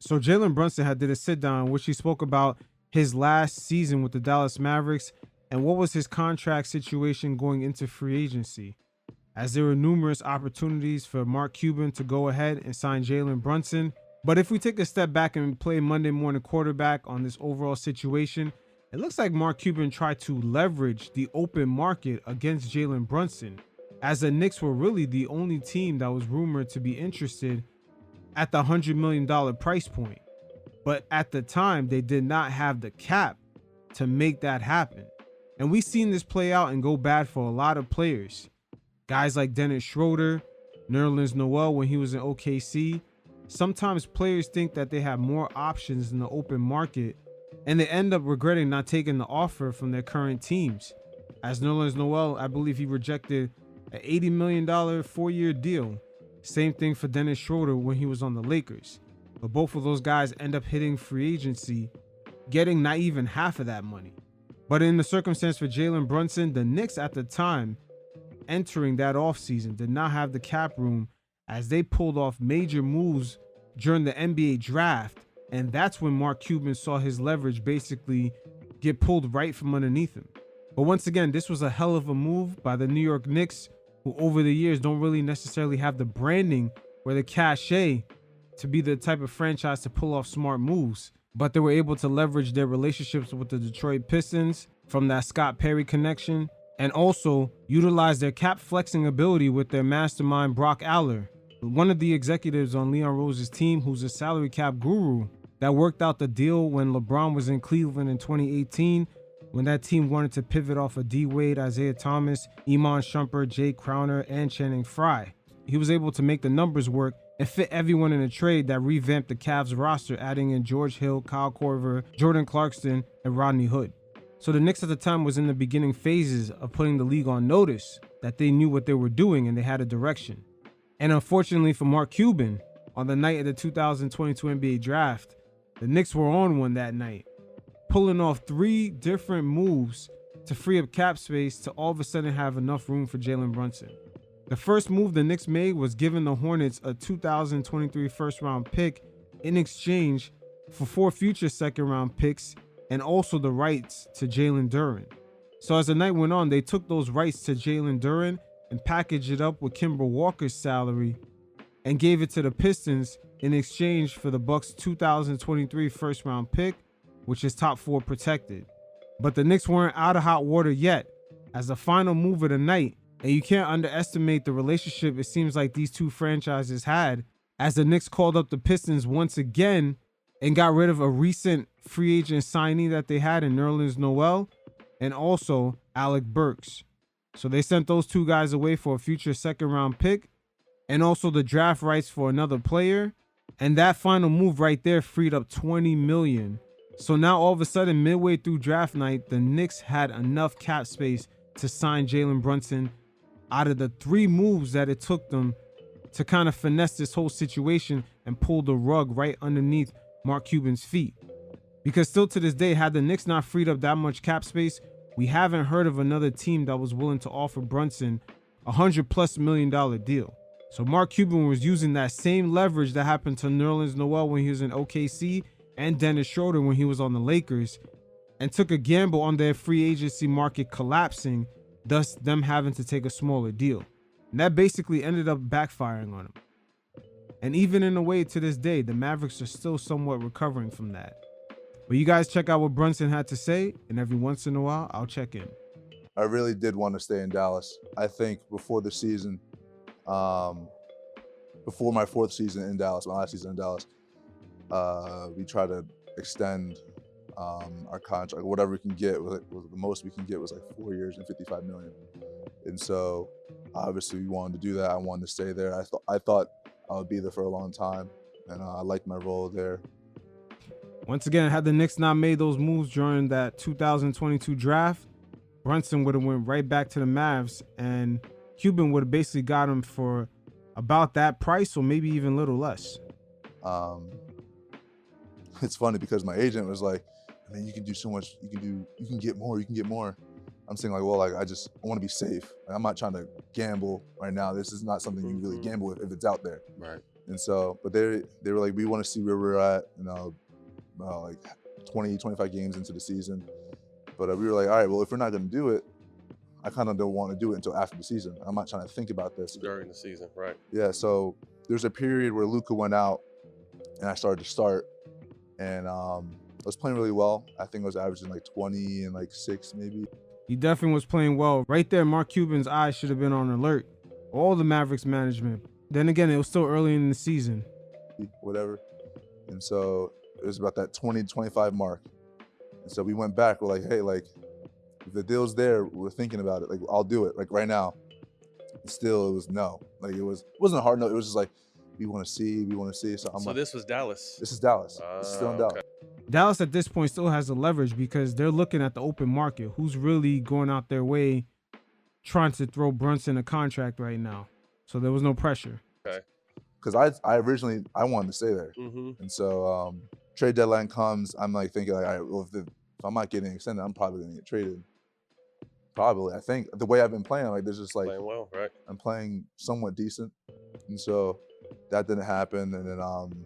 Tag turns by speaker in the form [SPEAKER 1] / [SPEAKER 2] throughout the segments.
[SPEAKER 1] So Jalen Brunson did a sit down in which he spoke about his last season with the Dallas Mavericks and what was his contract situation going into free agency, as there were numerous opportunities for Mark Cuban to go ahead and sign Jalen Brunson. But if we take a step back and play Monday morning quarterback on this overall situation, it looks like Mark Cuban tried to leverage the open market against Jalen Brunson, as the Knicks were really the only team that was rumored to be interested at the $100 million price point. But at the time, they did not have the cap to make that happen. And we've seen this play out and go bad for a lot of players. Guys like Schroder, Nerlens Noel when he was in OKC. Sometimes players think that they have more options in the open market, and they end up regretting not taking the offer from their current teams. As Nerlens Noel, I believe he rejected an $80 million 4-year deal. Same thing for Schroder when he was on the Lakers. But both of those guys end up hitting free agency, getting not even half of that money. But in the circumstance for Jalen Brunson, the Knicks at the time entering that offseason did not have the cap room, as they pulled off major moves during the NBA draft. And that's when Mark Cuban saw his leverage basically get pulled right from underneath him. But once again, this was a hell of a move by the New York Knicks, who over the years don't really necessarily have the branding or the cachet to be the type of franchise to pull off smart moves. But they were able to leverage their relationships with the Detroit Pistons from that Scott Perry connection, and also utilize their cap flexing ability with their mastermind Brock Aller, one of the executives on Leon Rose's team, who's a salary cap guru, that worked out the deal when LeBron was in Cleveland in 2018, when that team wanted to pivot off of D Wade, Isaiah Thomas, Iman Shumpert, Jay Crowder, and Channing Frye. He was able to make the numbers work and fit everyone in a trade that revamped the Cavs roster, adding in George Hill, Kyle Korver, Jordan Clarkson, and Rodney Hood. So the Knicks at the time was in the beginning phases of putting the league on notice that they knew what they were doing and they had a direction. And unfortunately for Mark Cuban, on the night of the 2022 NBA draft, the Knicks were on one that night, pulling off 3 different moves to free up cap space to all of a sudden have enough room for Jalen Brunson. The first move the Knicks made was giving the Hornets a 2023 first-round pick in exchange for 4 future second-round picks and also the rights to Jalen Duren. So as the night went on, they took those rights to Jalen Duren and packaged it up with Kemba Walker's salary and gave it to the Pistons in exchange for the Bucks' 2023 first-round pick, which is top 4 protected. But the Knicks weren't out of hot water yet, as the final move of the night, and you can't underestimate the relationship it seems like these two franchises had, as the Knicks called up the Pistons once again and got rid of a recent free agent signee that they had in Nerlens Noel and also Alec Burks. So they sent those 2 guys away for a future second-round pick and also the draft rights for another player. And that final move right there freed up $20 million. So now all of a sudden, midway through draft night, the Knicks had enough cap space to sign Jalen Brunson out of the 3 moves that it took them to kind of finesse this whole situation and pull the rug right underneath Mark Cuban's feet. Because still to this day, had the Knicks not freed up that much cap space, we haven't heard of another team that was willing to offer Brunson $100+ million deal. So Mark Cuban was using that same leverage that happened to Nerlens Noel when he was in OKC and Schroder when he was on the Lakers, and took a gamble on their free agency market collapsing, thus them having to take a smaller deal. And that basically ended up backfiring on him. And even in a way to this day, the Mavericks are still somewhat recovering from that. But you guys check out what Brunson had to say, and every once in a while, I'll check in.
[SPEAKER 2] I really did want to stay in Dallas. I think before the season, before my 4th season in Dallas, my last season in Dallas, we tried to extend our contract, whatever we can get. The most we can get was like 4 years and $55 million. And so obviously we wanted to do that. I wanted to stay there. I thought I would be there for a long time, and I liked my role there.
[SPEAKER 1] Once again, had the Knicks not made those moves during that 2022 draft, Brunson would have went right back to the Mavs, and Cuban would have basically got him for about that price or maybe even a little less.
[SPEAKER 2] It's funny because my agent was like, I mean, you can do so much, you can get more. I'm saying like, well, like I want to be safe. Like, I'm not trying to gamble right now. This is not something you really gamble with if it's out there.
[SPEAKER 3] Right.
[SPEAKER 2] And so, but they were like, we want to see where we're at, like 20, 25 games into the season. But we were like, all right, well, if we're not going to do it, I kind of don't want to do it until after the season. I'm not trying to think about this
[SPEAKER 3] during the season, right?
[SPEAKER 2] Yeah. So there's a period where Luka went out, and I started to start, and I was playing really well. I think I was averaging like 20 and like 6 maybe.
[SPEAKER 1] He definitely was playing well. Right there, Mark Cuban's eyes should have been on alert. All the Mavericks management. Then again, it was still early in the season.
[SPEAKER 2] Whatever. And so it was about that 20 to 25 mark. And so we went back. We're like, hey, like, if the deal's there, we're thinking about it. Like, I'll do it, like right now. And still, it was no. Like, it wasn't a hard no. It was just like, we want to see. So I'm like,
[SPEAKER 3] this was Dallas.
[SPEAKER 2] This is Dallas. It's still in Dallas.
[SPEAKER 3] Okay.
[SPEAKER 1] Dallas at this point still has the leverage because they're looking at the open market. Who's really going out their way trying to throw Brunson a contract right now? So there was no pressure.
[SPEAKER 3] Okay.
[SPEAKER 2] Because I originally wanted to stay there.
[SPEAKER 3] Mm-hmm.
[SPEAKER 2] And so trade deadline comes, I'm like thinking like, all right, well, if I'm not getting extended, I'm probably gonna get traded. Probably. I think the way I've been playing, like there's just like
[SPEAKER 3] Playing well, right?
[SPEAKER 2] I'm playing somewhat decent. And so that didn't happen. And then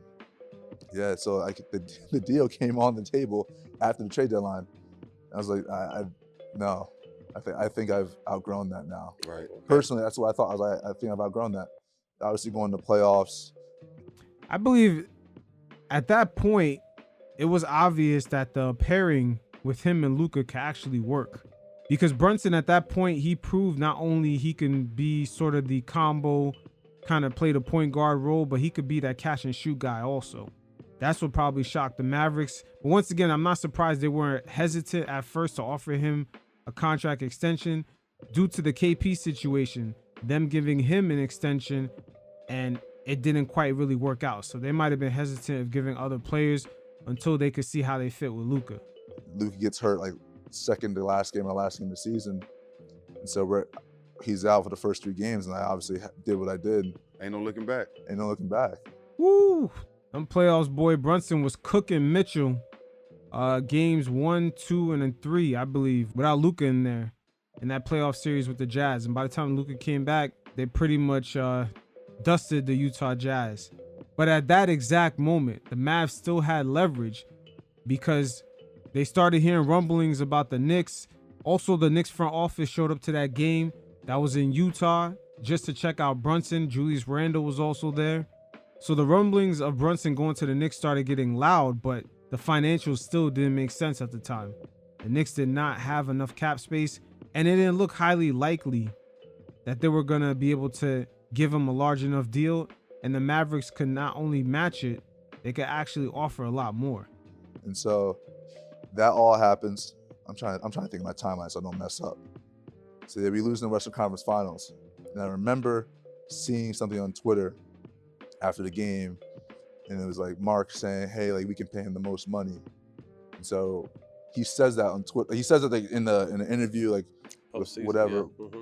[SPEAKER 2] yeah, so like the deal came on the table after the trade deadline. I was like, no. I think I've outgrown that now.
[SPEAKER 3] Right. Okay.
[SPEAKER 2] Personally, that's what I thought. I was like, I think I've outgrown that. Obviously going to playoffs.
[SPEAKER 1] I believe at that point, it was obvious that the pairing with him and Luka could actually work. Because Brunson at that point, he proved not only he can be sort of the combo, kind of play the point guard role, but he could be that catch and shoot guy also. That's what probably shocked the Mavericks. But once again, I'm not surprised they weren't hesitant at first to offer him a contract extension due to the KP situation, them giving him an extension, and it didn't quite really work out. So they might have been hesitant of giving other players until they could see how they fit with Luka.
[SPEAKER 2] Luka gets hurt like second to last game or last game of the season. And so he's out for the first 3 games, and I obviously did what I did.
[SPEAKER 4] Ain't no looking back.
[SPEAKER 2] Ain't no looking back.
[SPEAKER 1] Woo! Them playoffs, boy. Brunson was cooking Mitchell. Games 1, 2, and then 3, I believe, without Luka in there in that playoff series with the Jazz. And by the time Luka came back, they pretty much dusted the Utah Jazz. But at that exact moment, the Mavs still had leverage because they started hearing rumblings about the Knicks. Also, the Knicks front office showed up to that game that was in Utah just to check out Brunson. Julius Randle was also there. So the rumblings of Brunson going to the Knicks started getting loud, but the financials still didn't make sense at the time. The Knicks did not have enough cap space, and it didn't look highly likely that they were going to be able to give him a large enough deal, and the Mavericks could not only match it, they could actually offer a lot more.
[SPEAKER 2] And so that all happens. I'm trying to think of my timeline so I don't mess up. So we lose in the Western Conference Finals. And I remember seeing something on Twitter after the game, and it was like Mark saying, hey, like we can pay him the most money. And so he says that on Twitter. He says it like in the interview, like with whatever.
[SPEAKER 3] Yeah. Mm-hmm.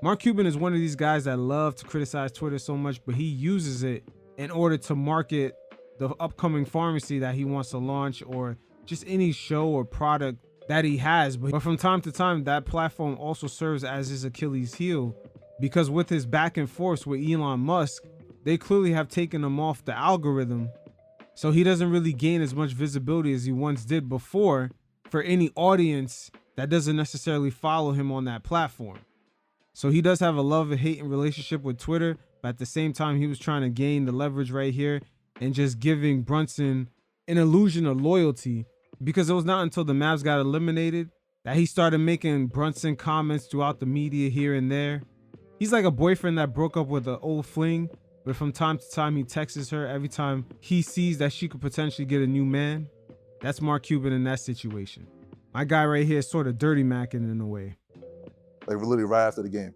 [SPEAKER 1] Mark Cuban is one of these guys that love to criticize Twitter so much, but he uses it in order to market the upcoming pharmacy that he wants to launch or just any show or product that he has. But from time to time, that platform also serves as his Achilles heel, because with his back and forth with Elon Musk, they clearly have taken him off the algorithm. So he doesn't really gain as much visibility as he once did before for any audience that doesn't necessarily follow him on that platform. So he does have a love and hate relationship with Twitter, but at the same time, he was trying to gain the leverage right here and just giving Brunson an illusion of loyalty, because it was not until the Mavs got eliminated that he started making Brunson comments throughout the media here and there. He's like a boyfriend that broke up with an old fling, but from time to time he texts her every time he sees that she could potentially get a new man. That's Mark Cuban in that situation. My guy right here is sort of dirty macking in a way.
[SPEAKER 2] Like literally right after the game.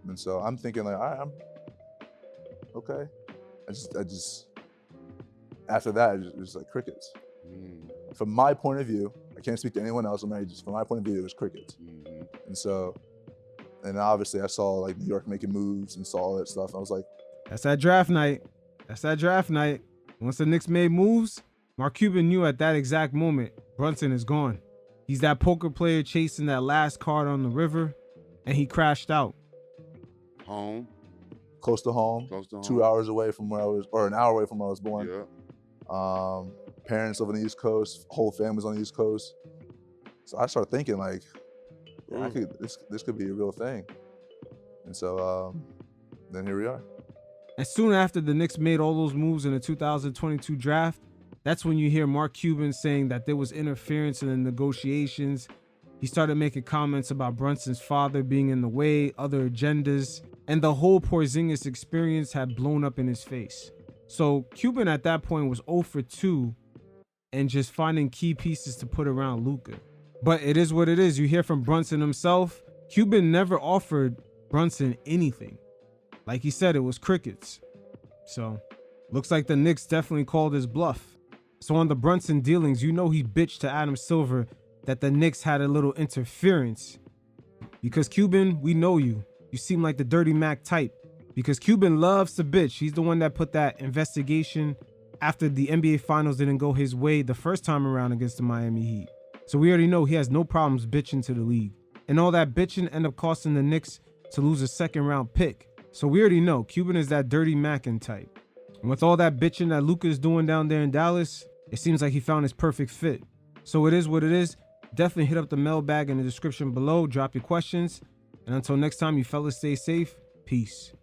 [SPEAKER 2] And so I'm thinking like, all right, I'm okay. I just after that, it was like crickets. From my point of view, I can't speak to anyone else. Just from my point of view, it was crickets. And so, and obviously I saw like New York making moves and saw all that stuff. I was like,
[SPEAKER 1] that's that draft night. That's that draft night. Once the Knicks made moves, Mark Cuban knew at that exact moment, Brunson is gone. He's that poker player chasing that last card on the river, and he crashed out.
[SPEAKER 4] Home.
[SPEAKER 2] close to home. 2 hours away from where I was, or an hour away from where I was born.
[SPEAKER 3] Yeah.
[SPEAKER 2] Parents live on the East Coast, whole family's on the East Coast. So I started thinking like, yeah, this could be a real thing. And so then here we are.
[SPEAKER 1] And soon after the Knicks made all those moves in the 2022 draft, that's when you hear Mark Cuban saying that there was interference in the negotiations. He started making comments about Brunson's father being in the way, other agendas, and the whole Porzingis experience had blown up in his face. So Cuban at that point was 0 for 2 and just finding key pieces to put around Luka. But it is what it is. You hear from Brunson himself. Cuban never offered Brunson anything. Like he said, it was crickets. So looks like the Knicks definitely called his bluff. So on the Brunson dealings, you know he bitched to Adam Silver that the Knicks had a little interference. Because Cuban, we know you. You seem like the Dirty Mac type. Because Cuban loves to bitch. He's the one that put that investigation after the NBA Finals didn't go his way the first time around against the Miami Heat. So we already know he has no problems bitching to the league. And all that bitching ended up costing the Knicks to lose a second round pick. So we already know Cuban is that Dirty Mackin type. And with all that bitching that Luka is doing down there in Dallas, it seems like he found his perfect fit. So it is what it is. Definitely hit up the mailbag in the description below. Drop your questions. And until next time, you fellas stay safe. Peace.